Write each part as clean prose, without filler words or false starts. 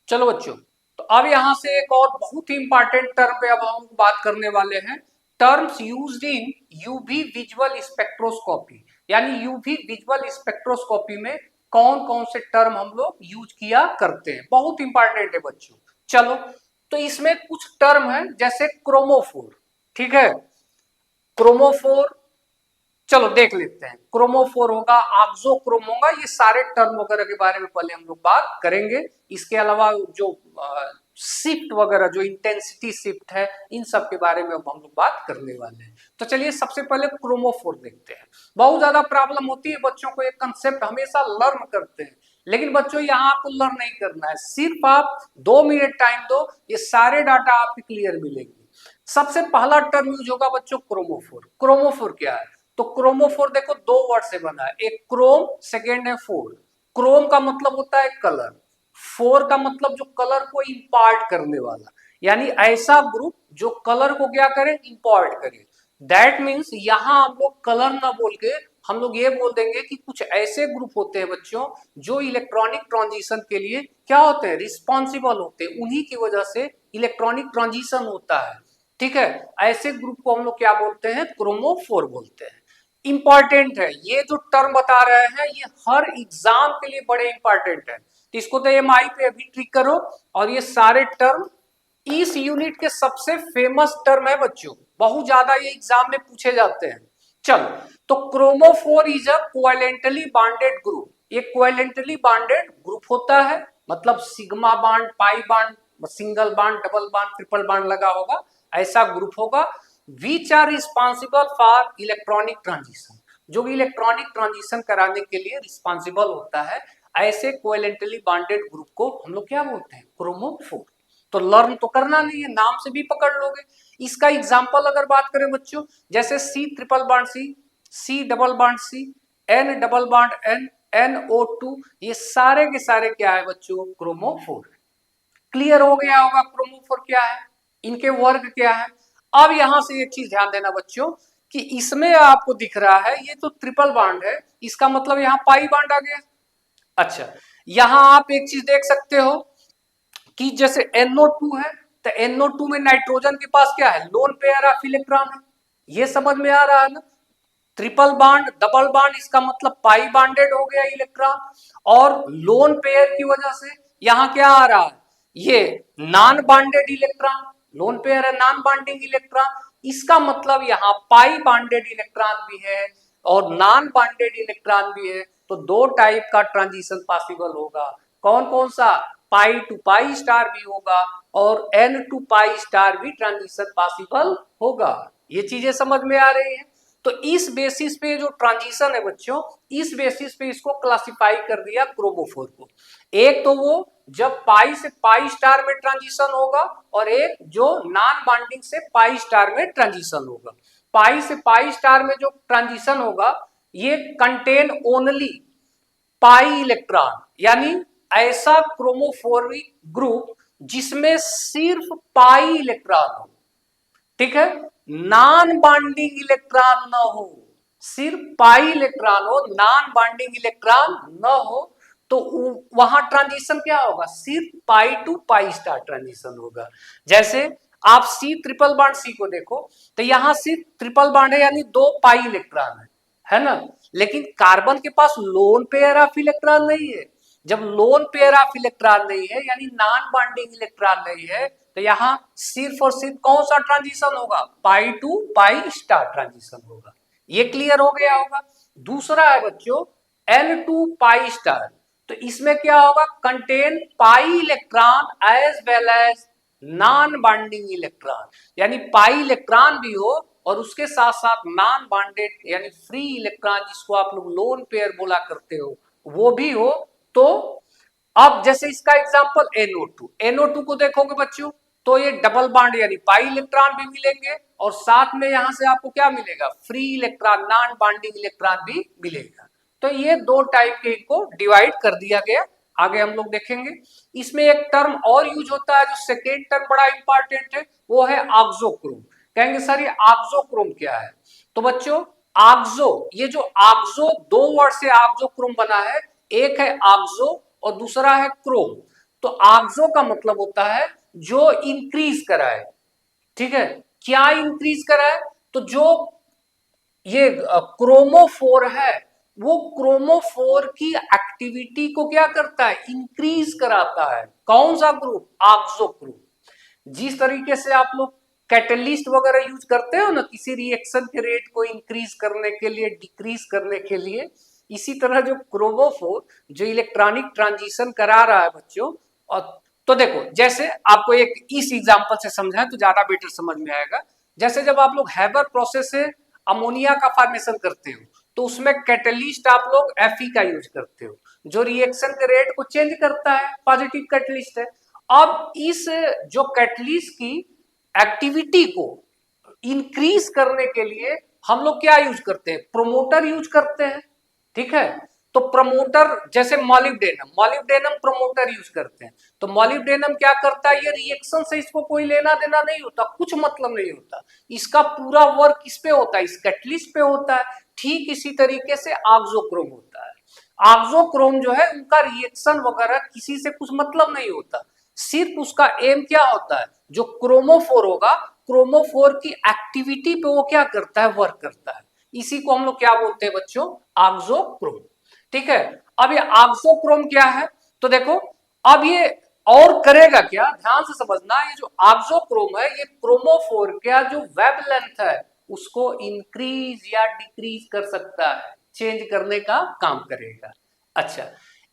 चलो बच्चों, तो अब यहां से एक और बहुत ही इंपॉर्टेंट टर्म पे अब हम बात करने वाले हैं। Terms used in UV visual spectroscopy, यानी यूवी विजुअल स्पेक्ट्रोस्कोपी में कौन कौन से टर्म हम लोग यूज किया करते हैं, बहुत इंपॉर्टेंट है बच्चों। चलो, तो इसमें कुछ टर्म है जैसे क्रोमोफोर, ठीक है, क्रोमोफोर, चलो देख लेते हैं। क्रोमोफोर होगा, ऑक्सोक्रोम होगा, ये सारे टर्म वगैरह के बारे में पहले हम लोग बात करेंगे। इसके अलावा जो शिफ्ट वगैरह, जो इंटेंसिटी शिफ्ट है, इन सब के बारे में अब हम लोग बात करने वाले हैं। तो चलिए सबसे पहले क्रोमोफोर देखते हैं। बहुत ज्यादा प्रॉब्लम होती है बच्चों को, एक कंसेप्ट हमेशा लर्न करते हैं, लेकिन बच्चों यहाँ आपको लर्न नहीं करना है, सिर्फ आप 2 मिनट टाइम दो, ये सारे डाटा आपके क्लियर मिलेंगे। सबसे पहला टर्म यूज होगा बच्चों क्रोमोफोर। क्रोमोफोर क्या है? तो क्रोमोफोर देखो दो वर्ड से बना है, एक क्रोम, सेकेंड है फोर। क्रोम का मतलब होता है कलर, फोर का मतलब जो कलर को इंपार्ट करने वाला, यानी ऐसा ग्रुप जो कलर को क्या करे, इंपार्ट करे। दैट मीन्स यहां हम लोग कलर ना बोल के हम लोग ये बोल देंगे कि कुछ ऐसे ग्रुप होते हैं बच्चों जो इलेक्ट्रॉनिक ट्रांजिशन के लिए क्या होते हैं, रिस्पॉन्सिबल होते हैं, उन्हीं की वजह से इलेक्ट्रॉनिक ट्रांजिशन होता है। ठीक है, ऐसे ग्रुप को हम लोग क्या बोलते हैं, क्रोमोफोर बोलते हैं। इंपॉर्टेंट है ये जो टर्म बता रहे हैं, ये हर एग्जाम के लिए बड़े इंपॉर्टेंट है, तो इसको तो एमआई पे अभी ट्रिक करो। और ये सारे टर्म इस यूनिट के सबसे फेमस टर्म है बच्चों, बहुत ज्यादा ये एग्जाम में पूछे जाते हैं। चलो, तो chromophore is a covalently bonded group. ये कोवेलेंटली बॉन्डेड ग्रुप होता है, मतलब sigma bond, pi bond, single bond, double bond, triple bond लगा होगा, ऐसा ग्रुप होगा। Which are responsible for electronic transition, जो इलेक्ट्रॉनिक ट्रांजिशन कराने के लिए रिस्पॉन्सिबल होता है, ऐसे कोवेलेंटली बॉन्डेड ग्रुप को हम लोग क्या बोलते हैं, क्रोमोफोर। तो लर्न तो करना नहीं है, नाम से भी पकड़ लोगे। इसका एग्जाम्पल अगर बात करें बच्चों, जैसे C triple bond C, C double bond C, N double bond N, NO2, ये सारे के सारे क्या है बच्चों, क्रोमोफोर। क्लियर हो गया होगा क्रोमोफोर क्या है, इनके वर्ग क्या है। अब यहां से एक चीज ध्यान देना बच्चों, कि इसमें आपको दिख रहा है ये तो ट्रिपल बॉन्ड है, इसका मतलब यहाँ पाई बॉन्ड आ गया। अच्छा, यहां आप एक चीज देख सकते हो कि जैसे NO2 है, तो NO2 में नाइट्रोजन के पास क्या है, लोन पेयर ऑफ इलेक्ट्रॉन है। ये समझ में आ रहा है ना, ट्रिपल बॉन्ड, डबल बॉन्ड, इसका मतलब पाई बॉन्डेड हो गया इलेक्ट्रॉन, और लोन पेयर की वजह से यहां क्या आ रहा है, ये non bonded electron, lone pair है, नॉन बॉन्डिंग इलेक्ट्रॉन, इसका मतलब यहाँ पाई बॉन्डेड इलेक्ट्रॉन भी है और नॉन बॉन्डेड इलेक्ट्रॉन भी है। तो दो टाइप का ट्रांजिशन पॉसिबल होगा। कौन कौन सा, पाई टू पाई स्टार भी होगा और N टू पाई स्टार भी ट्रांजिशन पॉसिबल होगा। ये चीजें समझ में आ रही है। तो इस बेसिस पे जो ट्रांजिशन है बच्चों, इस बेसिस पे इसको क्लासिफाई कर दिया क्रोमोफोर को। एक तो वो जब पाई से पाई स्टार में ट्रांजिशन होगा, और एक जो नॉन बॉन्डिंग से पाई स्टार में ट्रांजिशन होगा। पाई से पाई स्टार में जो ट्रांजिशन होगा, ये कंटेन ओनली पाई इलेक्ट्रॉन, यानी ऐसा क्रोमोफोरिक ग्रुप जिसमें सिर्फ पाई इलेक्ट्रॉन हो। ठीक है, नॉन बॉन्डिंग इलेक्ट्रॉन न हो, सिर्फ पाई इलेक्ट्रॉन हो, नॉन बॉन्डिंग इलेक्ट्रॉन न हो, तो वहां ट्रांजिशन क्या होगा, सिर्फ पाई टू पाई स्टार ट्रांजिशन होगा। जैसे आप सी ट्रिपल बॉन्ड सी को देखो, तो यहां सिर्फ ट्रिपल बॉन्ड है, यानी दो पाई इलेक्ट्रॉन है ना, लेकिन कार्बन के पास लोन पेयर ऑफ इलेक्ट्रॉन नहीं है। जब लोन पेयर ऑफ इलेक्ट्रॉन नहीं है, यानी नॉन बॉन्डिंग इलेक्ट्रॉन नहीं है, तो यहां सिर्फ और सिर्फ कौन सा ट्रांजिशन होगा, पाई टू पाई स्टार ट्रांजिशन होगा। ये क्लियर हो गया होगा। दूसरा है बच्चों N टू पाई स्टार, तो इसमें क्या होगा, contain pi electron as well as non bonding electron, यानी पाई इलेक्ट्रॉन भी हो और उसके साथ साथ नॉन बॉन्डेड यानी फ्री इलेक्ट्रॉन, जिसको आप लोग लोन पेयर बोला करते हो, वो भी हो। तो अब जैसे इसका एग्जांपल NO2 को देखोगे बच्चों, तो ये डबल बॉन्ड यानी पाई इलेक्ट्रॉन भी मिलेंगे, और साथ में यहां से आपको क्या मिलेगा, free electron, non bonding electron भी मिलेगा। तो ये दो टाइप के इनको डिवाइड कर दिया गया। आगे हम लोग देखेंगे। इसमें एक टर्म और यूज होता है, जो सेकेंड टर्म बड़ा इंपॉर्टेंट है, वो है ऑक्सोक्रोम। कहेंगे सर ये ऑक्सोक्रोम क्या है, तो बच्चों ऑक्सो, ये जो ऑक्सो, दो वर्ड से ऑक्सोक्रोम बना है, एक है ऑक्सो और दूसरा है क्रोम। तो आक्सो का मतलब होता है जो इंक्रीज कराए, ठीक है। क्या इंक्रीज कराए? तो जो ये क्रोमोफोर है वो क्रोमोफोर की एक्टिविटी को क्या करता है? इंक्रीज कराता है। कौन सा ग्रुप? आक्सो ग्रुप। जिस तरीके से आप लोग कैटलिस्ट वगैरह यूज करते हो ना किसी रिएक्शन के रेट को इंक्रीज करने के लिए, डिक्रीज करने के लिए, इसी तरह जो क्रोमोफोर जो इलेक्ट्रॉनिक ट्रांजिशन करा रहा है बच्चों। और तो देखो, जैसे आपको एक इस एग्जांपल से समझाएं तो ज्यादा बेटर समझ में आएगा। जैसे जब आप लोग हैबर प्रोसेस से अमोनिया का फॉर्मेशन करते हो तो उसमें कैटलिस्ट आप लोग Fe का यूज करते हो, जो रिएक्शन के रेट को चेंज करता है, पॉजिटिव कैटलिस्ट है। अब इस जो कैटलिस्ट की एक्टिविटी को इंक्रीज करने के लिए हम लोग क्या यूज करते हैं? प्रोमोटर यूज करते हैं, ठीक है। तो प्रमोटर जैसे मॉलिब्डेनम, मॉलिब्डेनम प्रमोटर यूज करते हैं। तो मॉलिब्डेनम क्या करता है? ये रिएक्शन से इसको कोई लेना देना नहीं होता, कुछ मतलब नहीं होता, इसका पूरा वर्क किस पे होता है? इस कैटलिस्ट पे होता है। ठीक इसी तरीके से आक्सोक्रोम होता है। आक्सोक्रोम जो है उनका रिएक्शन वगैरह किसी से कुछ मतलब नहीं होता, सिर्फ उसका एम क्या होता है? जो क्रोमोफोर होगा, क्रोमोफोर की एक्टिविटी पे वो क्या करता है? वर्क करता है। इसी को हम लोग क्या बोलते हैं बच्चों? आक्सोक्रोम, ठीक है। अब ये आक्सोक्रोम क्या है? तो देखो, अब ये और करेगा क्या? ध्यान से समझना, ये जो आक्सोक्रोम है ये क्रोमोफोर का जो वेब लेंथ है उसको इंक्रीज या डिक्रीज कर सकता है, चेंज करने का काम करेगा। अच्छा,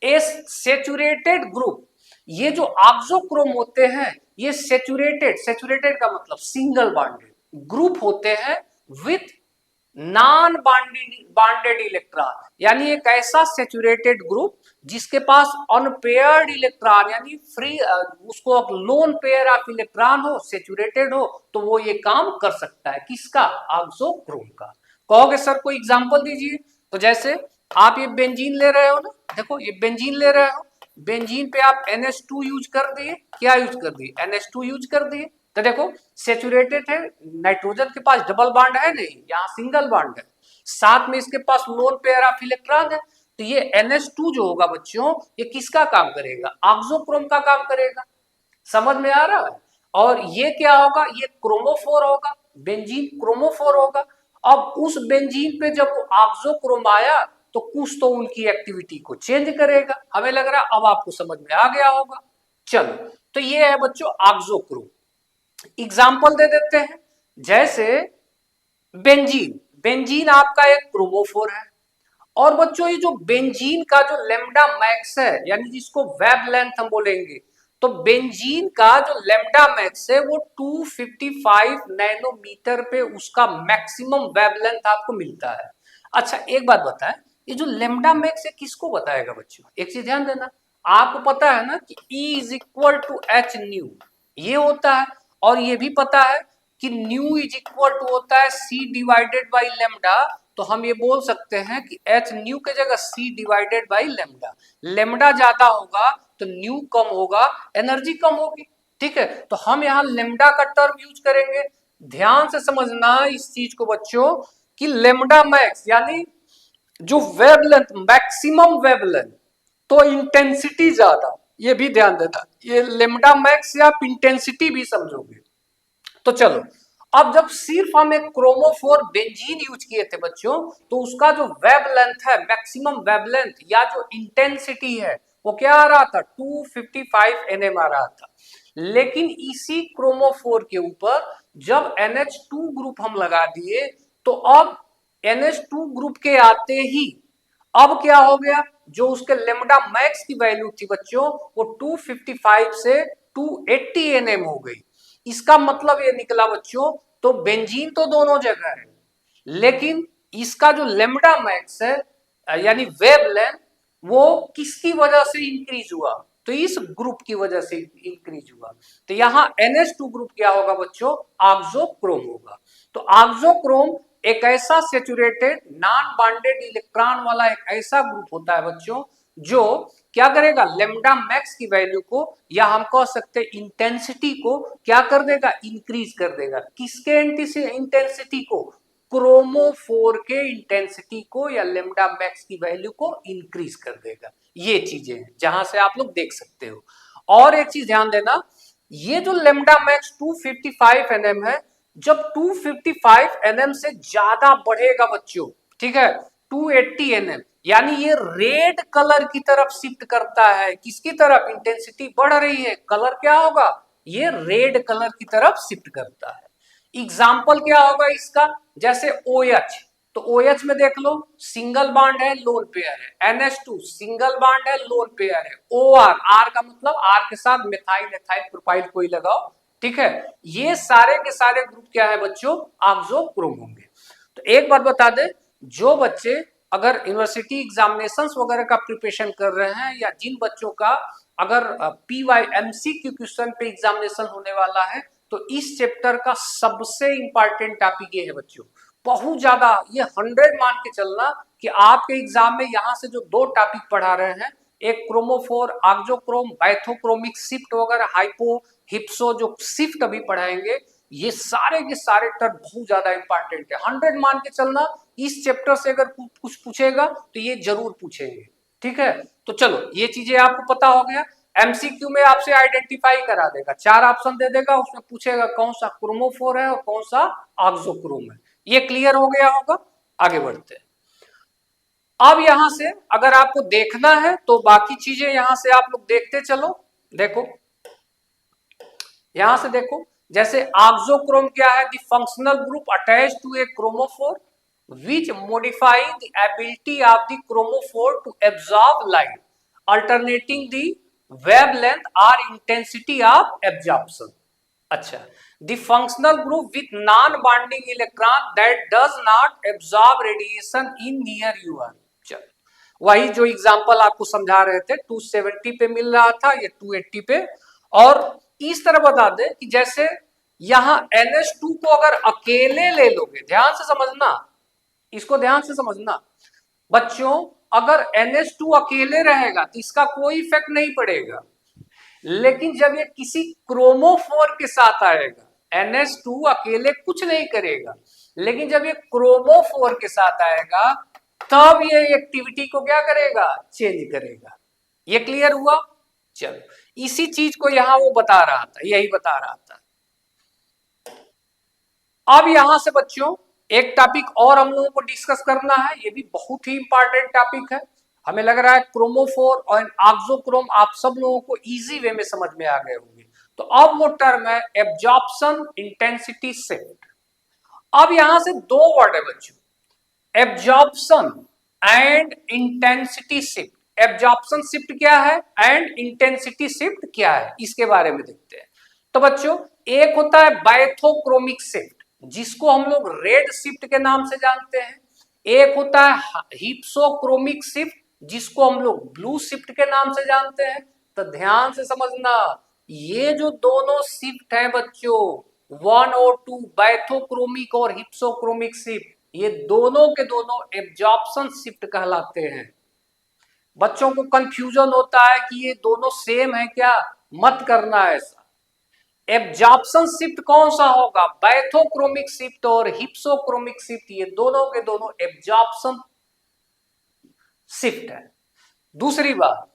ए सेचुरेटेड ग्रुप, ये जो आक्सोक्रोम होते हैं ये सेचुरेटेड, सेचुरेटेड का मतलब सिंगल बॉन्डेड ग्रुप होते हैं विथ नॉन बॉन्डेड इलेक्ट्रॉन, यानी एक ऐसा सेचुरेटेड ग्रुप जिसके पास अनपेयर्ड इलेक्ट्रॉन यानी फ्री, उसको लोन पेयर ऑफ इलेक्ट्रॉन हो, सेचुरेटेड हो, तो वो ये काम कर सकता है। किसका? आक्सोक्रोम का। कहोगे सर कोई एग्जांपल दीजिए। तो जैसे आप ये बेंजीन ले रहे हो ना, देखो ये बेंजीन ले रहे हो, बेंजीन पे आप NH2 यूज कर दिए, क्या यूज कर दिए? NH2 यूज कर दिए। तो देखो सेचुरेटेड है, नाइट्रोजन के पास डबल बॉन्ड है नहीं, यहाँ सिंगल बॉन्ड है, साथ में इसके पास लोन पेयर ऑफ इलेक्ट्रॉन है। तो ये NH2 जो होगा बच्चों, ये किसका काम करेगा? आक्सोक्रोम का काम करेगा। समझ में आ रहा है? और ये क्या होगा? ये क्रोमोफोर होगा, बेंजीन क्रोमोफोर होगा। अब उस बेंजीन पे जब वो आक्सोक्रोम आया तो कुछ तो उनकी एक्टिविटी को चेंज करेगा। हमें लग रहा है अब आपको समझ में आ गया होगा। चलो, तो ये है बच्चों आक्सोक्रोम। एग्जाम्पल दे देते हैं, जैसे बेंजीन, बेंजीन आपका एक क्रोमोफोर है। और बच्चों ये जो बेंजीन का जो लेम्डा मैक्स है, यानी जिसको वेब लेंथ हम बोलेंगे, तो बेंजीन का जो लेम्डा मैक्स है वो 255 नैनोमीटर पे उसका मैक्सिमम वेब लेंथ आपको मिलता है। अच्छा एक बात बताएं, ये जो लेम्डा मैक्स है किसको बताएगा बच्चों? एक चीज ध्यान देना, आपको पता है ना कि E is equal to H nu, ये होता है। और ये भी पता है कि न्यू इज इक्वल टू होता है C डिवाइडेड बाई लेम्डा। तो हम ये बोल सकते हैं कि एच न्यू के जगह C divided by lambda. Lambda ज्यादा होगा तो न्यू कम होगा, एनर्जी कम होगी, ठीक है। तो हम यहाँ लेम्डा का टर्म यूज करेंगे। ध्यान से समझना इस चीज को बच्चों कि लेम्डा मैक्स यानी जो वेवलेंथ, मैक्सिमम वेवलेंथ, तो इंटेंसिटी ज्यादा, ये भी ध्यान देना, ये लेम्डा मैक्स या आप इंटेंसिटी भी समझोगे। तो चलो, अब जब सिर्फ हम एक क्रोमोफोर बेंजीन यूज किए थे बच्चों, तो उसका जो वेब लेंथ है, मैक्सिमम वेब लेंथ या जो इंटेंसिटी है, वो क्या आ रहा था? 255 nm आ रहा था। लेकिन इसी क्रोमोफोर के ऊपर जब NH2 ग्रुप हम लगा दिए, तो अब NH2 ग्रुप के आते ही अब क्या हो गया? जो उसके लेम्डा मैक्स की वैल्यू थी बच्चों, वो 255 से 280 nm हो गई। इसका मतलब ये निकला बच्चों, तो बेंजीन तो दोनों जगह है, लेकिन इसका जो लेम्डा मैक्स है यानी वेवलेंथ, वो किसकी वजह से इंक्रीज हुआ? तो इस ग्रुप की वजह से इंक्रीज हुआ। तो यहाँ NH2 ग्रुप क्या होगा बच्चों? आक्सोक्रोम होगा। तो आक्सोक्रोम एक ऐसा सेचुरेटेड नॉन बॉन्डेड इलेक्ट्रॉन वाला एक ऐसा ग्रुप होता है बच्चों, जो क्या करेगा? लेम्डा मैक्स की वैल्यू को, या हम कह सकते हैं इंटेंसिटी को क्या कर देगा? इंक्रीज कर देगा। किसके इंटेंसिटी को? क्रोमोफोर के इंटेंसिटी को या लेम्डा मैक्स की वैल्यू को इंक्रीज कर देगा। ये चीजें हैं जहां से आप लोग देख सकते हो। और एक चीज ध्यान देना, ये जो लेमडा मैक्स 255 एनएम है, जब 255 एनएम से ज्यादा बढ़ेगा बच्चों, ठीक है, 280 एनएम, यानी ये रेड कलर की तरफ शिफ्ट करता है। किसकी तरफ? इंटेंसिटी बढ़ रही है, कलर क्या होगा? ये रेड कलर की तरफ शिफ्ट करता है। एग्जाम्पल क्या होगा इसका? जैसे OH, तो OH में देख लो, सिंगल बॉन्ड है, लोन पेयर है। NH2 सिंगल बॉन्ड है, लोन पेयर है। OR, R का मतलब R के साथ मिथाइल एथाइल प्रोपाइल कोई लगाओ, ठीक है। ये सारे के सारे ग्रुप क्या है बच्चों? ऑक्सोक्रोम होंगे। तो एक बात बता दे, जो बच्चे अगर यूनिवर्सिटी एग्जामिनेशंस वगैरह का प्रिपरेशन कर रहे हैं, या जिन बच्चों का अगर PYMCQ क्वेश्चन पे एग्जामिनेशन होने वाला है, तो इस चैप्टर का सबसे इंपॉर्टेंट टॉपिक ये है बच्चों, बहुत ज्यादा। ये 100 मान के चलना कि आपके एग्जाम में यहाँ से जो 2 टॉपिक पढ़ा रहे हैं, एक क्रोमोफोर, ऑक्सोक्रोम, बाइथोक्रोमिक शिफ्ट वगैरह, हाइपो हिप्सो जो शिफ्ट अभी पढ़ाएंगे, ये सारे के सारे टर्म बहुत ज्यादा इंपॉर्टेंट है। 100 मान के चलना, इस चैप्टर से अगर कुछ पूछेगा तो ये जरूर पूछेंगे, ठीक है। तो चलो, ये चीजें आपको पता हो गया। MCQ में आपसे आइडेंटिफाई करा देगा, 4 ऑप्शन दे देगा, उसमें पूछेगा कौन सा क्रोमोफोर है और कौन सा ऑक्सोक्रोम है। ये क्लियर हो गया होगा। आगे बढ़ते हैं। अब यहां से अगर आपको देखना है तो बाकी चीजें यहां से आप लोग देखते चलो। देखो, यहां से देखो, जैसे ऑक्सोक्रोम क्या है? The functional group attach to a chromophore which modify the ability of the chromophore to absorb light, alternating the wavelength or intensity of absorption. अच्छा, the functional group with non-bonding electron that does not absorb radiation in near UR. चलो, वही जो example आपको समझा रहे थे, 270 पे मिल रहा था, ये 280 पे। और इस तरह बता दे कि जैसे यहां NH2 को अगर अकेले ले लोगे, ध्यान से समझना, इसको ध्यान से समझना बच्चों, अगर NH2 अकेले रहेगा तो इसका कोई इफेक्ट नहीं पड़ेगा। लेकिन जब ये किसी क्रोमोफोर के साथ आएगा, NH2 अकेले कुछ नहीं करेगा, लेकिन जब ये क्रोमोफोर के साथ आएगा तब ये एक्टिविटी को क्या करेगा? चेंज करेगा। ये क्लियर हुआ? चलो, इसी चीज को यहां वो बता रहा था, यही बता रहा था। अब यहां से बच्चों एक टॉपिक और हम लोगों को डिस्कस करना है, ये भी बहुत ही इंपॉर्टेंट टॉपिक है। हमें लग रहा है क्रोमोफोर और ऑक्सोक्रोम आप सब लोगों को इजी वे में समझ में आ गए होंगे। तो अब वो टर्म है एब्जॉर्प्शन इंटेंसिटी शिफ्ट। अब यहां से 2 वर्ड है बच्चों, absorption and intensity shift. Absorption shift क्या है एंड इंटेंसिटी शिफ्ट क्या है, इसके बारे में देखते हैं। तो बच्चों, एक होता है बाइथोक्रोमिक शिफ्ट, जिसको हम लोग रेड शिफ्ट के नाम से जानते हैं। एक होता है हिप्सोक्रोमिक शिफ्ट, जिसको हम लोग ब्लू शिफ्ट के नाम से जानते हैं। तो ध्यान से समझना, ये जो दोनों शिफ्ट है बच्चों, 1 और 2, बाइथोक्रोमिक और हिप्सोक्रोमिक शिफ्ट, ये दोनों के दोनों एब्जॉर्प्शन शिफ्ट कहलाते हैं। बच्चों को कंफ्यूजन होता है कि ये दोनों सेम है क्या, मत करना ऐसा। एब्जॉर्प्शन शिफ्ट कौन सा होगा? बाइथोक्रोमिक शिफ्ट और हिप्सोक्रोमिक शिफ्ट, ये दोनों के दोनों एब्जॉर्प्शन शिफ्ट है। दूसरी बात,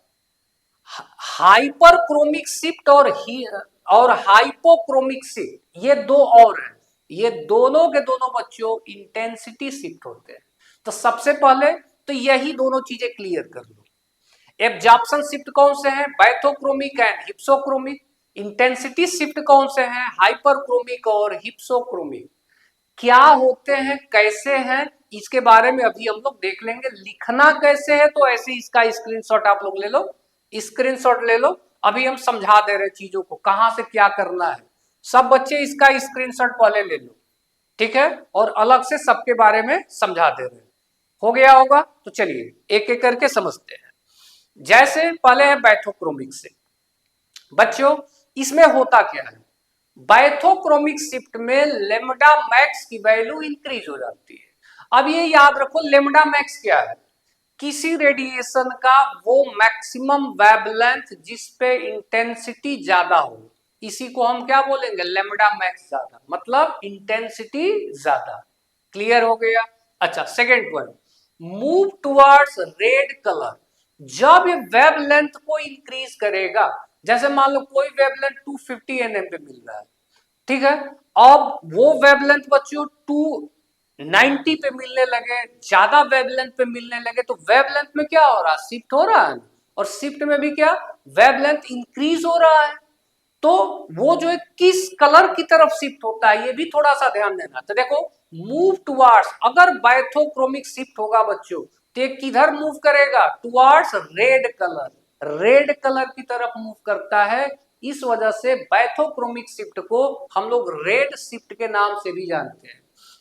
हाइपरक्रोमिक शिफ्ट और हाइपोक्रोमिक शिफ्ट, ये 2 और है। ये दोनों के दोनों बच्चों इंटेंसिटी शिफ्ट होते हैं। तो सबसे पहले तो यही दोनों चीजें क्लियर कर लो। एब्जॉर्प्शन शिफ्ट कौन से हैं? बाइथोक्रोमिक एंड हिप्सोक्रोमिक। इंटेंसिटी शिफ्ट कौन से हैं? हाइपरक्रोमिक और हिप्सोक्रोमिक। क्या होते हैं, कैसे हैं, इसके बारे में अभी हम लोग देख लेंगे। लिखना कैसे है तो ऐसे इसका स्क्रीनशॉट आप लोग ले लो, स्क्रीनशॉट ले लो। अभी हम समझा दे रहे चीजों को, कहां से क्या करना है। सब बच्चे इसका स्क्रीनशॉट पहले ले लो, ठीक है, और अलग से सबके बारे में समझा दे रहे। हो गया होगा? तो चलिए एक एक करके समझते हैं। जैसे पहले है बाइथोक्रोमिक शिफ्ट। बच्चों, इसमें होता क्या है? बाइथोक्रोमिक शिफ्ट में लेमडा मैक्स की वैल्यू इंक्रीज हो जाती है। अब ये याद रखो, लेमडा मैक्स क्या है? किसी रेडिएशन का वो मैक्सिमम वेवलेंथ जिस पे इंटेंसिटी ज्यादा हो, इसी को हम क्या बोलेंगे? लेमडा मैक्स ज्यादा, मतलब इंटेंसिटी ज्यादा। क्लियर हो गया? अच्छा, second point, move towards red colour. जब ये वेवलेंथ को इंक्रीज करेगा जैसे मान लो कोई वेवलेंथ 250 nm पे मिल रहा है, ठीक है, अब वो वेवलेंथ बच्चों 290 पे मिलने लगे, ज्यादा वेवलेंथ पे मिलने लगे, तो वेवलेंथ में क्या हो रहा है, शिफ्ट हो रहा है, और शिफ्ट में भी क्या, वेवलेंथ इंक्रीज हो रहा है। तो वो जो है किस कलर की तरफ शिफ्ट होता है, ये भी थोड़ा सा ध्यान देना। तो देखो, मूव टुवार्ड्स, अगर बायथोक्रोमिक शिफ्ट होगा बच्चों, तो ये किधर मूव करेगा, towards red colour, red colour की तरफ मूव करता है। इस वजह से बायथोक्रोमिक शिफ्ट को हम लोग रेड शिफ्ट के नाम से भी जानते हैं।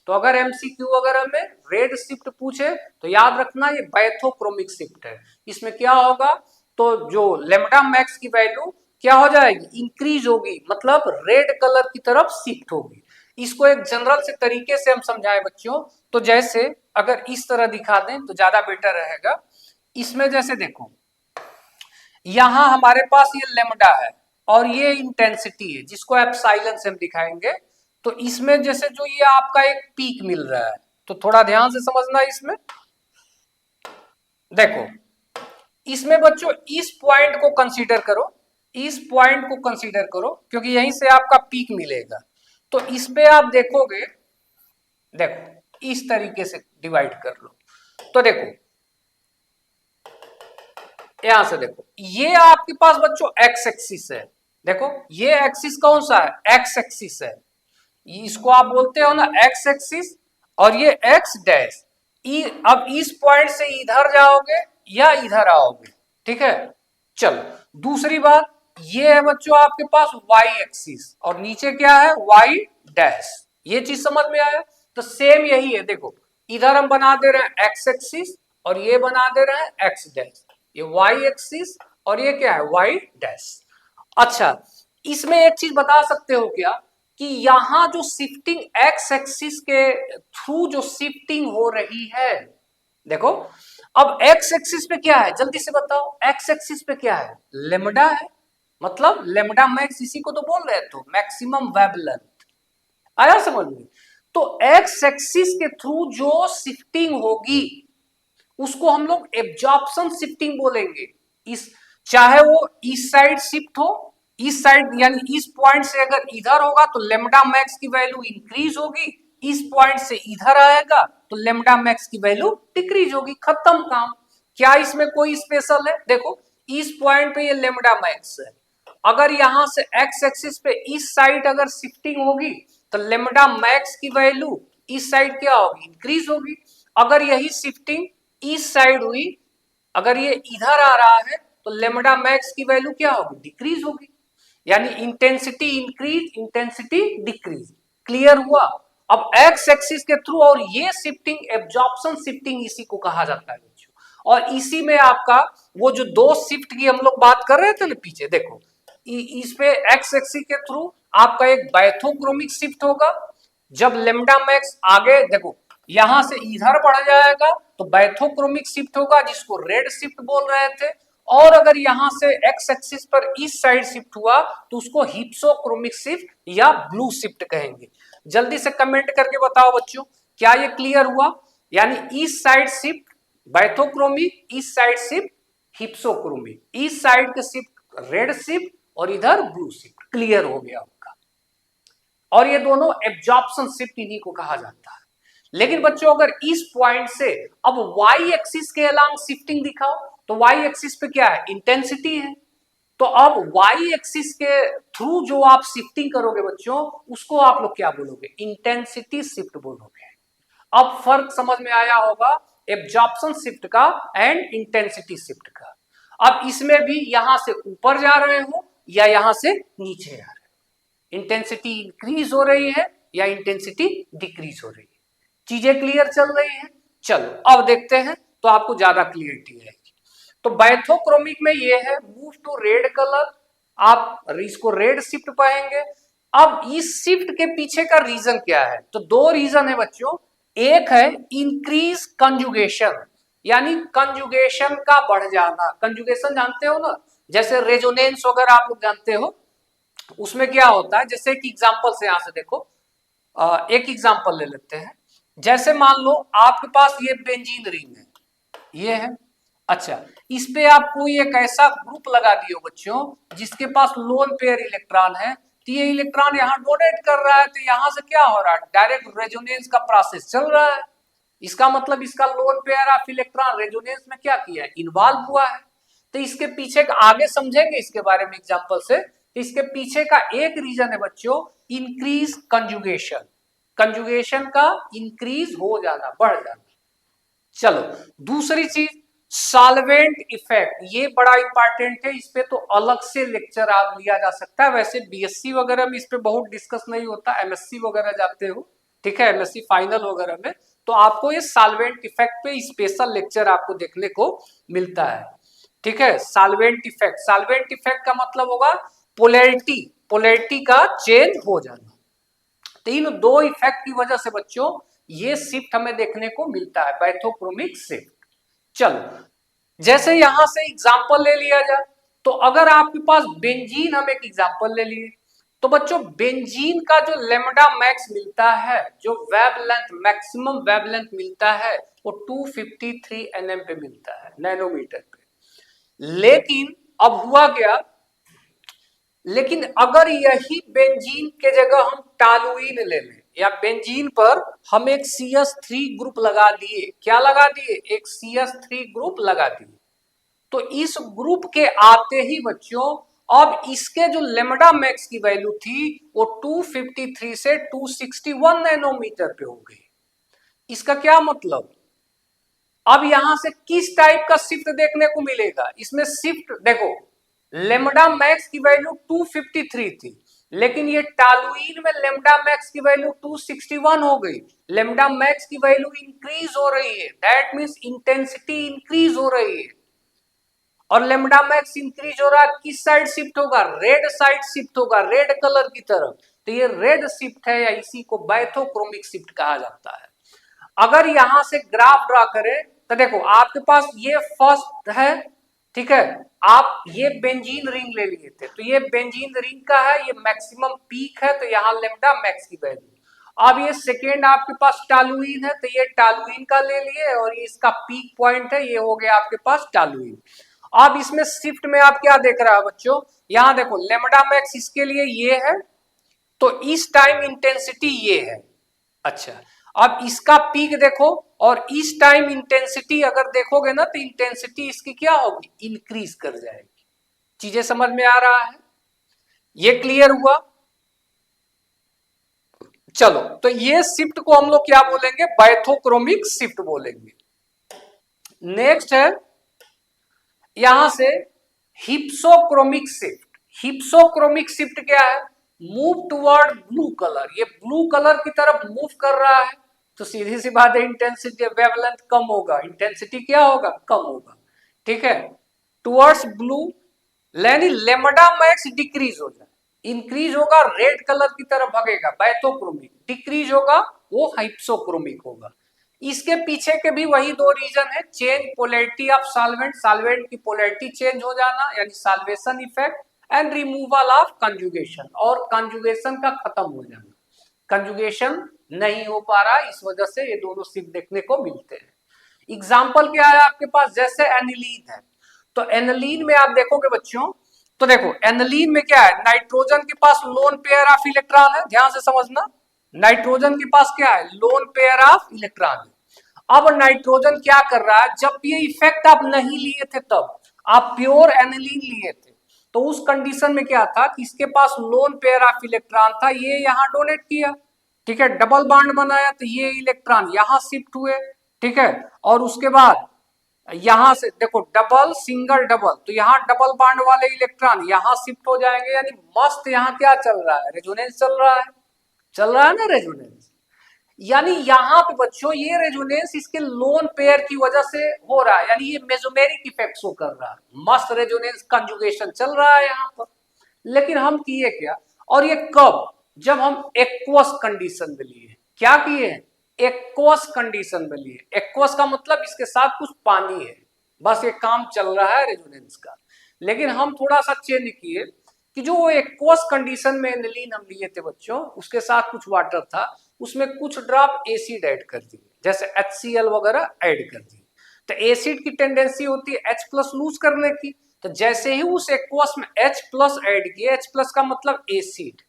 तो अगर एमसीक्यू अगर हमें रेड शिफ्ट पूछे तो याद रखना ये बायथोक्रोमिक शिफ्ट है। इसमें क्या होगा, तो जो लेमडा मैक्स की वैल्यू क्या हो जाएगी, इंक्रीज होगी, मतलब रेड कलर की तरफ शिफ्ट होगी। इसको एक जनरल से तरीके से हम समझाएं बच्चों, तो जैसे अगर इस तरह दिखा दें तो ज्यादा बेटर रहेगा। इसमें जैसे देखो, यहां हमारे पास ये लेमडा है और ये इंटेंसिटी है जिसको एप्सिलॉन से हम दिखाएंगे। तो इसमें जैसे जो ये आपका एक पीक मिल रहा है, तो थोड़ा ध्यान से समझना। इसमें देखो, इसमें बच्चों इस पॉइंट को कंसीडर करो, इस पॉइंट को कंसीडर करो, क्योंकि यहीं से आपका पीक मिलेगा। तो इस पे आप देखोगे, देखो इस तरीके से डिवाइड कर लो। तो देखो यहां से देखो, ये आपके पास बच्चों एक्स एक्सिस है। देखो ये एक्सिस कौन सा है, एक्स एक्सिस है, इसको आप बोलते हो ना एक्स एक्सिस, और ये एक्स डैश। अब इस पॉइंट से इधर जाओगे या इधर आओगे, ठीक है। चलो दूसरी बात, ये है बच्चों आपके पास वाई एक्सिस, और नीचे क्या है, वाई डैश। ये चीज समझ में आया। तो सेम यही है, देखो इधर हम बना दे रहे हैं एक्स एक्सिस, और ये बना दे रहे हैं एक्स डैश, ये वाई एक्सिस और ये क्या है, वाई डैश। अच्छा, इसमें एक चीज बता सकते हो क्या, कि यहां जो शिफ्टिंग एक्स एक्सिस के थ्रू जो शिफ्टिंग हो रही है, देखो अब एक्स एक्सिस पे क्या है, जल्दी से बताओ, एक्स एक्सिस पे क्या है, लेमडा है, मतलब लेमडा मैक्स, इसी को तो बोल रहे, तो मैक्सिमम वेवलेंथ। आया समझ में। तो एक्स एक्सिस के थ्रू जो शिफ्टिंग होगी उसको हम लोग एब्जॉर्प्शन शिफ्टिंग बोलेंगे। इस, चाहे वो इस साइड शिफ्ट हो, इस साइड यानी इस पॉइंट से अगर इधर होगा तो लेमडा मैक्स की वैल्यू इंक्रीज होगी, इस पॉइंट से इधर आएगा तो लेमडा मैक्स की वैल्यू डिक्रीज होगी, खत्म काम। क्या इसमें कोई स्पेशल है, देखो इस पॉइंट पे ये लेमडा मैक्स है, अगर यहां से एक्स एक्सिस पे इस साइड अगर शिफ्टिंग होगी तो लेमडा मैक्स की वैल्यू इस साइड क्या होगी, इंक्रीज होगी। अगर यही शिफ्टिंग इस साइड हुई, अगर ये इधर आ रहा है तो लेमडा मैक्स की वैल्यू क्या होगी, डिक्रीज होगी। यानी intensity increase, intensity decrease. Clear हुआ। अब एक्स एक्सिस के थ्रू, और ये शिफ्टिंग एब्जॉर्प्शन शिफ्टिंग इसी को कहा जाता है बच्चों। और इसी में आपका वो जो दो शिफ्ट की हम लोग बात कर रहे थे ना पीछे, देखो इस पे एक्स एक्सिस के थ्रू आपका एक बायथोक्रोमिक शिफ्ट होगा। जब लेमडा मैक्स आगे देखो यहां से इधर बढ़ जाएगा तो बायथोक्रोमिक शिफ्ट होगा, जिसको रेड शिफ्ट बोल रहे थे। और अगर यहां से एक्स एक्सिस पर इस साइड शिफ्ट हुआ तो उसको हिप्सोक्रोमिक शिफ्ट या ब्लू शिफ्ट कहेंगे। जल्दी से कमेंट करके बताओ बच्चों, क्या ये क्लियर हुआ। यानी इस साइड शिफ्ट बायथोक्रोमिक, इस साइड शिफ्ट हिप्सोक्रोमिक, इस साइड के शिफ्ट रेड शिफ्ट और इधर ब्लू शिफ्ट। क्लियर हो गया होगा। और ये दोनों एब्जॉर्प्शन शिफ्ट इन्हीं को कहा जाता है। लेकिन बच्चों अगर इस पॉइंट से अब वाई एक्सिस के अलांग शिफ्टिंग दिखाओ, तो वाई एक्सिस पे क्या है, इंटेंसिटी है। तो अब वाई एक्सिस के थ्रू जो आप शिफ्टिंग करोगे बच्चों, उसको आप लोग क्या बोलोगे, इंटेंसिटी शिफ्ट बोलोगे। अब फर्क समझ में आया होगा एब्जॉर्प्शन शिफ्ट का एंड इंटेंसिटी शिफ्ट का। अब इसमें भी यहां से ऊपर जा रहे हो या यहां से नीचे आ रहे हो, इंटेंसिटी इंक्रीज हो रही है या इंटेंसिटी डिक्रीज हो रही है, चीजें क्लियर चल रही है। चलो अब देखते हैं तो आपको ज्यादा क्लियरिटी रहेगी। तो बायथोक्रोमिक में ये है मूव टू रेड कलर, आप इसको रेड शिफ्ट पाएंगे। अब इस शिफ्ट के पीछे का रीजन क्या है, तो दो रीजन है बच्चों। एक है इंक्रीज कंजुगेशन, यानी कंजुगेशन का बढ़ जाना। कंजुगेशन जानते हो ना, जैसे रेजोनेंस वगैरह आप लोग जानते हो, उसमें क्या होता है, जैसे एक एग्जांपल से यहां से देखो, एक एग्जांपल ले लेते हैं। जैसे मान लो आपके पास ये बेंजीन रिंग है, ये है। अच्छा, इस पे आप कोई एक ऐसा ग्रुप लगा दियो बच्चों जिसके पास लोन पेयर इलेक्ट्रॉन है, तो ये इलेक्ट्रॉन यहाँ डोनेट कर रहा है, तो यहाँ से क्या हो रहा है, डायरेक्ट रेजोनेंस का प्रोसेस चल रहा है। इसका मतलब इसका lone pair of electron resonance में क्या किया है, इन्वॉल्व हुआ है। तो इसके पीछे का आगे समझेंगे इसके बारे में एग्जांपल से। तो इसके पीछे का एक रीजन है बच्चों इंक्रीज कंजुगेशन, कंजुगेशन का इंक्रीज हो जाना, बढ़ जाना। चलो दूसरी चीज सॉल्वेंट इफेक्ट, ये बड़ा इंपॉर्टेंट है, इस पे तो अलग से लेक्चर आप लिया जा सकता है। वैसे बीएससी वगैरह में इस पे बहुत डिस्कस नहीं होता, एमएससी वगैरह जाते हो, ठीक है, एमएससी फाइनल वगैरह में तो आपको ये सॉल्वेंट इफेक्ट पे स्पेशल लेक्चर आपको देखने को मिलता है, ठीक है। सॉल्वेंट इफेक्ट, सॉल्वेंट इफेक्ट का मतलब होगा पोलैरिटी, पोलैरिटी का चेंज हो जाना। तो इन दो इफेक्ट की वजह से बच्चों ये शिफ्ट हमें देखने को मिलता है, बैथोक्रोमिक शिफ्ट। चलो जैसे यहां से एग्जांपल ले लिया जाए, तो अगर आपके पास बेंजीन, हम एक एग्जांपल ले लिए, तो बच्चों बेंजीन का जो लेमडा मैक्स मिलता है, जो वेवलेंथ, मैक्सिमम वेवलेंथ मिलता है, वो 253 nm पे मिलता है, नैनोमीटर पे। लेकिन अब हुआ क्या, लेकिन अगर यही बेंजीन के जगह हम टॉलुइन ले लें, या बेंजीन पर हम एक CS3 ग्रुप लगा दिए, क्या लगा दिए, एक CS3 ग्रुप लगा दिए, तो इस ग्रुप के आते ही बच्चों अब इसके जो लेमडा मैक्स की वैल्यू थी वो 253 से 261 नैनोमीटर पे हो गई। इसका क्या मतलब, अब यहां से किस टाइप का शिफ्ट देखने को मिलेगा, इसमें शिफ्ट देखो, लेमडा मैक्स की वैल्यू 253 थी, लेकिन ये टॉलुइन में लेमडा मैक्स की वैल्यू 261 हो गई, लेमडा मैक्स की वैल्यू इंक्रीज हो रही है, दैट मींस इंटेंसिटी इंक्रीज हो रही है। और लेमडा मैक्स इंक्रीज हो रहा है, किस साइड शिफ्ट होगा, रेड साइड शिफ्ट होगा, रेड कलर की तरफ। तो ये रेड शिफ्ट है, या इसी को बैथोक्रोमिक शिफ्ट कहा जाता है। अगर यहां से ग्राफ ड्रा करें तो देखो आपके पास ये फर्स्ट है, ठीक है, आप ये बेंजीन रिंग ले लिए थे, तो ये बेंजीन रिंग का है, ये मैक्सिमम पीक है, तो यहाँ लेमडा मैक्स की वैल्यू। अब ये सेकेंड आपके पास टॉलुइन है, तो ये टॉलुइन का ले लिए, और ये इसका पीक पॉइंट है, ये हो गया आपके पास टॉलुइन। अब इसमें शिफ्ट में आप क्या देख रहा है बच्चों, यहां देखो लेमडा मैक्स इसके लिए ये है, तो इस टाइम इंटेंसिटी ये है। अच्छा, अब इसका पीक देखो, और इस टाइम इंटेंसिटी अगर देखोगे ना, तो इंटेंसिटी इसकी क्या होगी, इंक्रीज कर जाएगी। चीजें समझ में आ रहा है, ये क्लियर हुआ। चलो तो ये शिफ्ट को हम लोग क्या बोलेंगे, बैथोक्रोमिक शिफ्ट बोलेंगे। नेक्स्ट है यहां से हिप्सोक्रोमिक शिफ्ट। हिप्सोक्रोमिक शिफ्ट क्या है, मूव टुवर्ड ब्लू कलर, ये ब्लू कलर की तरफ मूव कर रहा है, तो सीधी सी बात है इंटेंसिटी वेवलेंथ कम होगा, इंटेंसिटी क्या होगा, कम होगा, ठीक है, टुवर्ड्स ब्लू। यानी लेमडा मैक्स डिक्रीज हो जाए, इंक्रीज होगा रेड कलर की तरफ भागेगा बैथोक्रोमिक, डिक्रीज होगा वो हाइप्सोक्रोमिक होगा। इसके पीछे के भी वही दो रीजन है, change polarity of solvent, solvent की पोलैरिटी चेंज हो जाना यानी solvation effect, and removal of conjugation, और कंजुगेशन का खत्म हो जाना, कंजुगेशन नहीं हो पा रहा, इस वजह से ये दोनों शिफ्ट देखने को मिलते हैं। एग्जाम्पल क्या है आपके पास, जैसे एनिलीन है, तो एनिलीन में आप देखोगे बच्चों, तो देखो एनिलीन में क्या है, नाइट्रोजन के पास लोन पेयर ऑफ इलेक्ट्रॉन है, ध्यान से समझना, नाइट्रोजन के पास क्या है, लोन पेयर ऑफ इलेक्ट्रॉन है। अब नाइट्रोजन क्या कर रहा है, जब ये इफेक्ट आप नहीं लिए थे, तब आप प्योर एनिलीन लिए थे, तो उस कंडीशन में क्या था कि इसके पास लोन पेयर ऑफ इलेक्ट्रॉन था, ये यहां डोनेट किया, ठीक है, डबल बॉन्ड बनाया, तो ये इलेक्ट्रॉन यहां शिफ्ट हुए, ठीक है, और उसके बाद यहां से देखो डबल सिंगल डबल, तो यहाँ डबल बॉन्ड वाले इलेक्ट्रॉन यहां शिफ्ट हो जाएंगे, यानी मस्त यहाँ क्या चल रहा है, रेजोनेंस चल रहा है, चल रहा है ना रेजोनेंस। यानी यहाँ पे बच्चों ये रेजोनेंस इसके लोन पेयर की वजह से हो रहा है, यानी ये मेसोमेरिक इफेक्ट शो कर रहा है, मस्त रेजोनेंस कंजुगेशन चल रहा है यहाँ पर। लेकिन हम किए क्या, और ये कब, जब हम एक्वस कंडीशन में लिए, क्या किए, एक्वस कंडीशन में लिए। एक्वस का मतलब इसके साथ कुछ पानी है, बस ये काम चल रहा है रेजोनेंस का। लेकिन हम थोड़ा सा चेंज किए कि जो एक्वस कंडीशन में एनिलीन हम लिए थे बच्चों, उसके साथ कुछ वाटर था, उसमें कुछ ड्रॉप एसिड ऐड कर दिए, जैसे HCl वगैरह ऐड कर दिए। तो एसिड की टेंडेंसी होती है H प्लस लूज करने की, तो जैसे ही उस एक्वस में H प्लस ऐड किए, H प्लस का मतलब एसिड,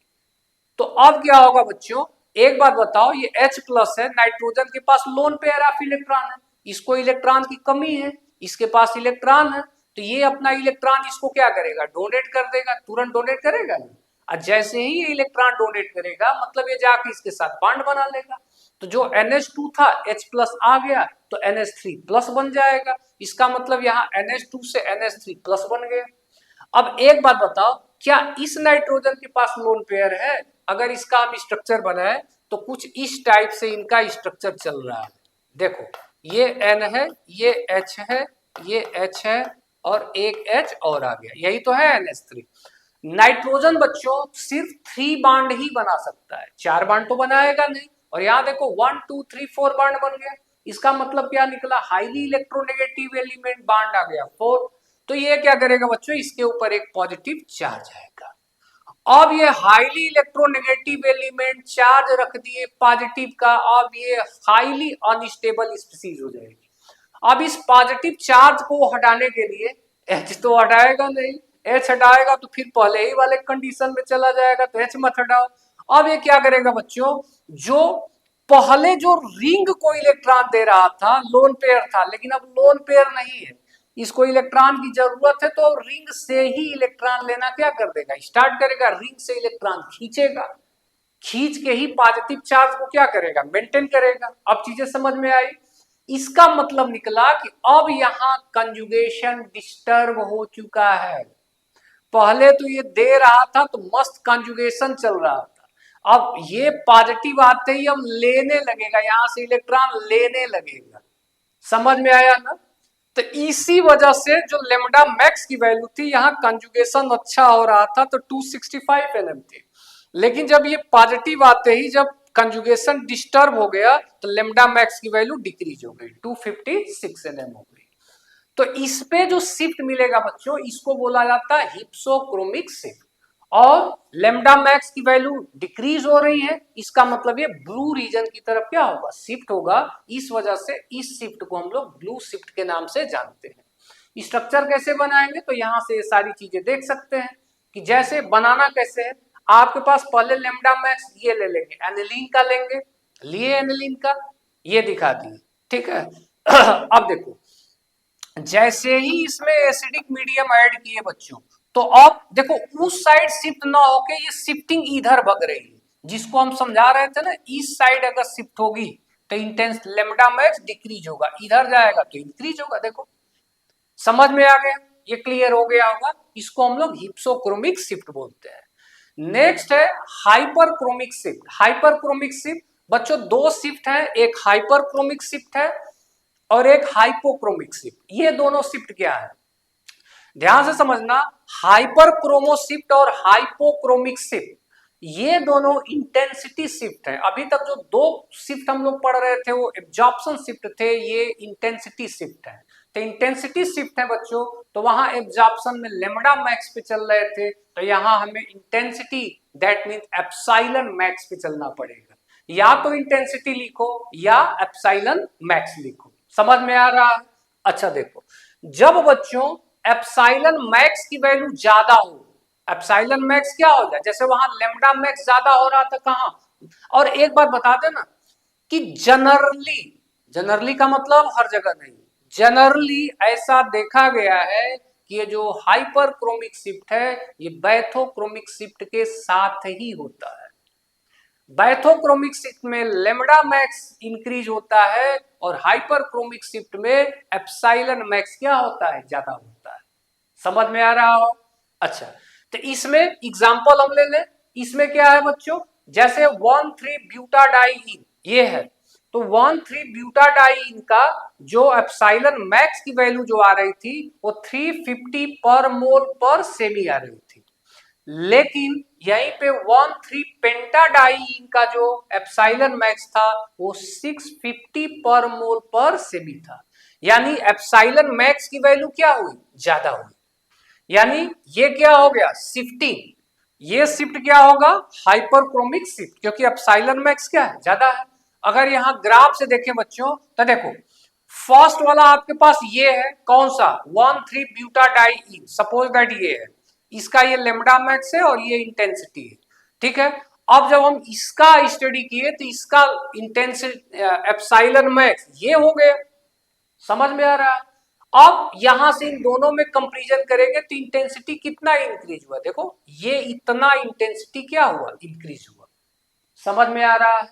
तो अब क्या होगा बच्चों, एक बात बताओ, ये H प्लस है, नाइट्रोजन के पास लोन पेयर ऑफ इलेक्ट्रॉन है, इसको इलेक्ट्रॉन की कमी है, इसके पास इलेक्ट्रॉन है, तो ये अपना इलेक्ट्रॉन इसको क्या करेगा, डोनेट कर देगा, तुरंत डोनेट करेगा ना। और जैसे ही ये इलेक्ट्रॉन डोनेट करेगा मतलब ये जाके इसके साथ बॉन्ड बना लेगा, तो जो NH2 था H प्लस आ गया तो NH3 प्लस बन जाएगा, इसका मतलब यहाँ NH2 से NH3 प्लस बन गया। अब एक बात बताओ, क्या इस नाइट्रोजन के पास लोन पेयर है? अगर इसका हम स्ट्रक्चर बनाए तो कुछ इस टाइप से इनका स्ट्रक्चर चल रहा है। देखो ये N है, ये H है, ये H है और एक H और आ गया, यही तो है NH3। नाइट्रोजन बच्चों सिर्फ 3 बाड ही बना सकता है, 4 बाड तो बनाएगा नहीं। और यहाँ देखो 1 2 3 4 बाड बन गया, इसका मतलब क्या निकला, हाईली इलेक्ट्रोनेगेटिव एलिमेंट बाड आ गया 4। तो ये क्या करेगा बच्चों, इसके ऊपर एक पॉजिटिव चार्ज आएगा। अब ये हाईली इलेक्ट्रोनेगेटिव एलिमेंट चार्ज रख दिए पॉजिटिव का, अब ये हाईली अनस्टेबल स्पीसीज हो जाएगी। अब इस पॉजिटिव चार्ज को हटाने के लिए H तो हटाएगा नहीं, H हटाएगा तो फिर पहले ही वाले कंडीशन में चला जाएगा, तो H मत हटाओ। अब ये क्या करेगा बच्चों, जो पहले जो रिंग को इलेक्ट्रॉन दे रहा था लोन पेयर था, लेकिन अब लोन पेयर नहीं है, इसको इलेक्ट्रॉन की जरूरत है, तो रिंग से ही इलेक्ट्रॉन लेना क्या कर देगा, स्टार्ट करेगा, रिंग से इलेक्ट्रॉन खींचेगा, खींच के ही पॉजिटिव चार्ज को क्या करेगा, मेंटेन करेगा। अब चीजें समझ में आई, इसका मतलब निकला कि अब यहां कंजुगेशन डिस्टर्ब हो चुका है। पहले तो ये दे रहा था तो मस्त कंजुगेशन चल रहा था, अब ये पॉजिटिव आते ही अब लेने लगेगा, यहां से इलेक्ट्रॉन लेने लगेगा। समझ में आया ना? तो इसी वजह से जो लेमडा मैक्स की वैल्यू थी, यहाँ कंजुगेशन अच्छा हो रहा था तो 265 nm थी, लेकिन जब ये पॉजिटिव आते ही जब कंजुगेशन डिस्टर्ब हो गया तो लेमडा मैक्स की वैल्यू डिक्रीज हो गई, 256 nm हो गई। तो इस पे जो शिफ्ट मिलेगा बच्चों, इसको बोला जाता है हिप्सोक्रोमिक शिफ्ट। और लेमडा मैक्स की वैल्यू डिक्रीज हो रही है, इसका मतलब ये ब्लू रीजन की तरफ क्या होगा, शिफ्ट होगा। इस वजह से इस शिफ्ट को हम लोग ब्लू शिफ्ट के नाम से जानते हैं। स्ट्रक्चर कैसे बनाएंगे, तो यहां से ये सारी चीजें देख सकते हैं कि जैसे बनाना कैसे है। आपके पास पहले लेमडा मैक्स ये ले लेंगे, एनिलीन का लेंगे, लिए एनिलीन का, ये दिखा दिए, ठीक है। अब देखो, जैसे ही इसमें एसिडिक मीडियम ऐड किए बच्चों, तो अब देखो उस साइड शिफ्ट ना होके ये शिफ्टिंग इधर भग रही है, जिसको हम समझा रहे थे ना, इस साइड अगर शिफ्ट होगी तो इंटेंस लेमडा मैक्स डिक्रीज होगा, इधर जाएगा तो इंक्रीज होगा। देखो समझ में आ गया, ये क्लियर हो गया होगा, इसको हम लोग हिप्सोक्रोमिक शिफ्ट बोलते हैं। नेक्स्ट है हाइपरक्रोमिक शिफ्ट। हाइपरक्रोमिक शिफ्ट बच्चों दो शिफ्ट है, एक हाइपरक्रोमिक शिफ्ट है और एक हाइपोक्रोमिक शिफ्ट। ये दोनों शिफ्ट क्या है, ध्यान से समझना, हाइपरक्रोमो शिफ्ट और हाइपोक्रोमिक शिफ्ट ये दोनों इंटेंसिटी शिफ्ट है। अभी तक जो दो शिफ्ट हम लोग पढ़ रहे थे वो एब्जॉर्प्शन शिफ्ट थे, ये इंटेंसिटी शिफ्ट है। तो इंटेंसिटी शिफ्ट है बच्चों, तो वहां एब्जॉर्प्शन में लेमडा मैक्स पे चल रहे थे, तो यहां हमें intensity that means epsilon max पे चलना पड़ेगा। या तो इंटेंसिटी लिखो या एप्सिलॉन मैक्स लिखो, समझ में आ रहा है? अच्छा देखो, जब बच्चों एप्सिलॉन मैक्स की वैल्यू ज्यादा हो, एप्सिलॉन मैक्स क्या हो जाए, जैसे वहां लेमडा मैक्स ज्यादा हो रहा था कहां। और एक बात बता देना कि जनरली, जनरली का मतलब हर जगह नहीं, जनरली ऐसा देखा गया है कि ये जो हाइपरक्रोमिक शिफ्ट है ये बैथोक्रोमिक शिफ्ट के साथ ही होता है। बैथोक्रोमिक शिफ्ट में लेमडा मैक्स इंक्रीज होता है और हाइपरक्रोमिक शिफ्ट में एप्सिलॉन मैक्स क्या होता है, ज्यादा होता है। समझ में आ रहा हो? अच्छा, तो इसमें एग्जांपल हम ले लें, इसमें क्या है बच्चों, जैसे 1,3-ब्यूटाडाइईन ये है, तो 1,3-ब्यूटाडाइईन का जो एप्सिलॉन मैक्स की वैल्यू जो आ रही थी वो 350 पर मोल पर सेमी आ रही थी, लेकिन यहीं पे 1,3-पेंटाडाइईन का जो एप्सिलॉन मैक्स था वो 650 पर मोल पर सेमी था। यानी एप्सिलॉन मैक्स की वैल्यू क्या हुई, ज्यादा हुई, यानी ये क्या हो गया, शिफ्टिंग। ये शिफ्ट क्या होगा, हाइपरक्रोमिक शिफ्ट, क्योंकि एप्सिलॉन मैक्स क्या है, ज्यादा है। अगर यहां ग्राफ से देखें बच्चों तो देखो फर्स्ट वाला आपके पास ये है, कौन सा 1,3-ब्यूटाडाइईन, सपोज दैट ये है, इसका ये लेमडा मैक्स है और ये इंटेंसिटी है, ठीक है। अब जब हम इसका स्टडी किए तो इसका इंटेंसिटी एप्सिलॉन मैक्स ये हो गया, समझ में आ रहा है। अब यहां से इन दोनों में कंपैरिजन करेंगे तो इंटेंसिटी कितना इंक्रीज हुआ, देखो ये इतना इंटेंसिटी क्या हुआ, इंक्रीज हुआ, समझ में आ रहा है।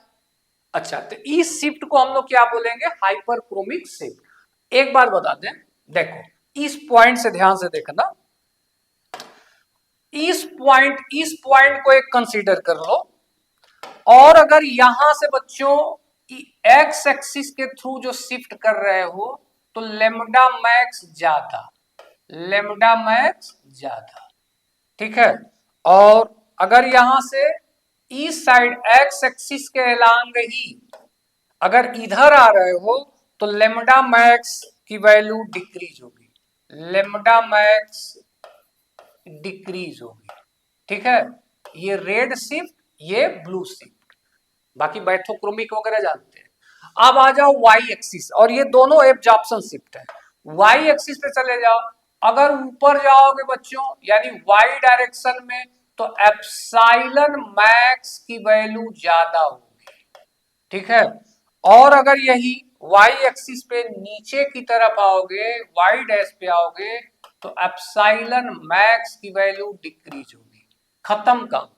अच्छा, तो इस शिफ्ट को हम लोग क्या बोलेंगे, हाइपरक्रोमिक शिफ्ट। एक बार बता दें, देखो इस पॉइंट से ध्यान से देखना, इस पॉइंट को एक कंसीडर कर लो, और अगर यहां से बच्चों एक्स एक्सिस के थ्रू जो शिफ्ट कर रहे हो तो लेमडा मैक्स ज्यादा, लेमडा मैक्स ज्यादा, ठीक है। और अगर यहां से इस साइड एक्स एक्सिस के अलांग ही अगर इधर आ रहे हो तो लेमडा मैक्स की वैल्यू डिक्रीज होगी, लेमडा मैक्स डिक्रीज होगी, ठीक है। ये रेड शिफ्ट, ये ब्लू शिफ्ट, बाकी बैथोक्रोमिक वगैरह जानते हैं। अब आ जाओ वाई एक्सिस, और ये दोनों एब्जॉर्प्शन शिफ्ट है। वाई एक्सिस पे चले जाओ, अगर ऊपर जाओगे बच्चों यानी वाई डायरेक्शन में तो एप्सिलॉन मैक्स की वैल्यू ज्यादा होगी, ठीक है। और अगर यही वाई एक्सिस पे नीचे की तरफ आओगे, वाई डैश पे आओगे तो एप्सिलॉन मैक्स की वैल्यू डिक्रीज होगी, खत्म काम।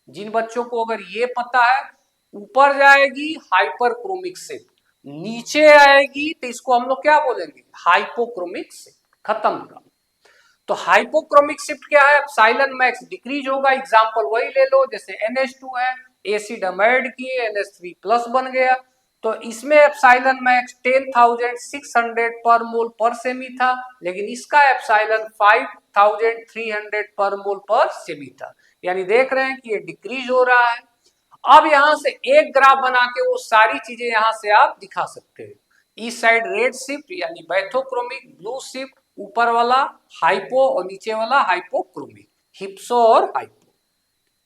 जिन बच्चों को अगर ये पता है, ऊपर जाएगी हाइपरक्रोमिक शिफ्ट, नीचे आएगी तो इसको हम लोग क्या बोलेंगे, हाइपोक्रोमिक शिफ्ट, खत्म काम। तो हाइपोक्रोमिक शिफ्ट क्या है, एप्सिलॉन मैक्स डिक्रीज होगा। एग्जांपल वही ले लो, जैसे NH2 है, एसिड अमाइड किए, NH3 प्लस बन गया, तो इसमें एप्सिलॉन मैक्स 10,600 पर मोल पर सेमी था, लेकिन इसका एप्सिलॉन 5,300 पर मोल पर सेमी था, यानी देख रहे हैं कि ये डिक्रीज हो रहा है। अब यहां से एक ग्राफ बना के वो सारी चीजें यहां से आप दिखा सकते हो। इस साइड रेड शिफ्ट यानी बैथोक्रोमिक, ब्लू शिफ्ट, ऊपर वाला हाइपो और नीचे वाला हाइपोक्रोमिक, हिप्सो और हाइपो,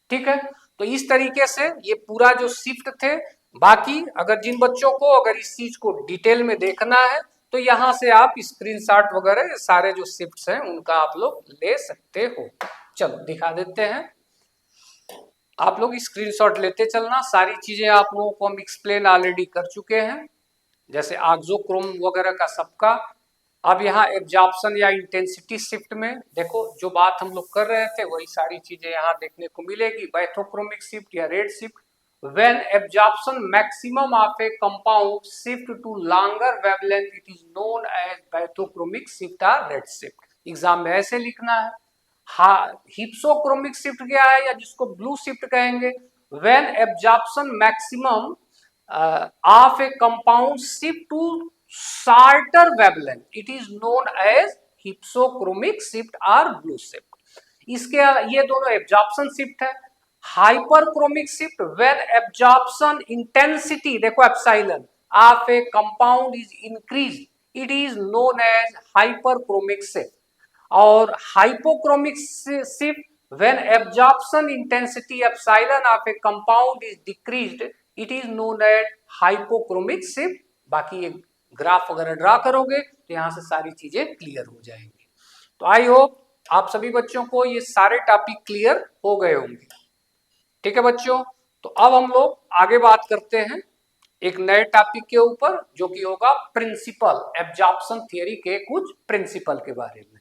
ठीक है। तो इस तरीके से ये पूरा जो शिफ्ट थे। बाकी अगर जिन बच्चों को अगर इस चीज को डिटेल में देखना है तो यहां से आप स्क्रीनशॉट वगैरह सारे जो शिफ्ट्स हैं उनका आप लोग ले सकते हो। चलो दिखा देते हैं, आप लोग स्क्रीनशॉट लेते चलना। सारी चीजें आप लोगों को हम एक्सप्लेन ऑलरेडी कर चुके हैं, जैसे आक्सोक्रोम वगैरह का सबका। अब यहाँ एब्जॉर्प्शन या इंटेंसिटी शिफ्ट में देखो जो बात हम लोग कर रहे थे वही सारी चीजें यहाँ देखने को मिलेगी। बैथोक्रोमिक शिफ्ट या red shift, when absorption maximum of a compound shift to longer wavelength, it is known as bathochromic shift or red shift। Exam में ऐसे लिखना है। हिप्सोक्रोमिक शिफ्ट क्या है या जिसको ब्लू शिफ्ट कहेंगे, when absorption maximum of a compound shift to shorter wavelength, it is known as hypsochromic shift or blue shift। इसके ये दोनों एब्जॉर्प्शन शिफ्ट है। Hyperchromic shift, when absorption intensity देखो epsilon of a compound is increase, it is known as hyperchromic shift. और hypochromic shift, when absorption intensity epsilon of a compound is decreased, it is known as hypochromic shift. बाकी ये graph वगैरह draw करोगे तो यहां से सारी चीजें क्लियर हो जाएंगी। तो आई होप आप सभी बच्चों को ये सारे टॉपिक क्लियर हो गए होंगे, ठीक है बच्चों। तो अब हम लोग आगे बात करते हैं एक नए टॉपिक के ऊपर, जो कि होगा प्रिंसिपल, एब्जॉर्प्शन थियरी के कुछ प्रिंसिपल के बारे में।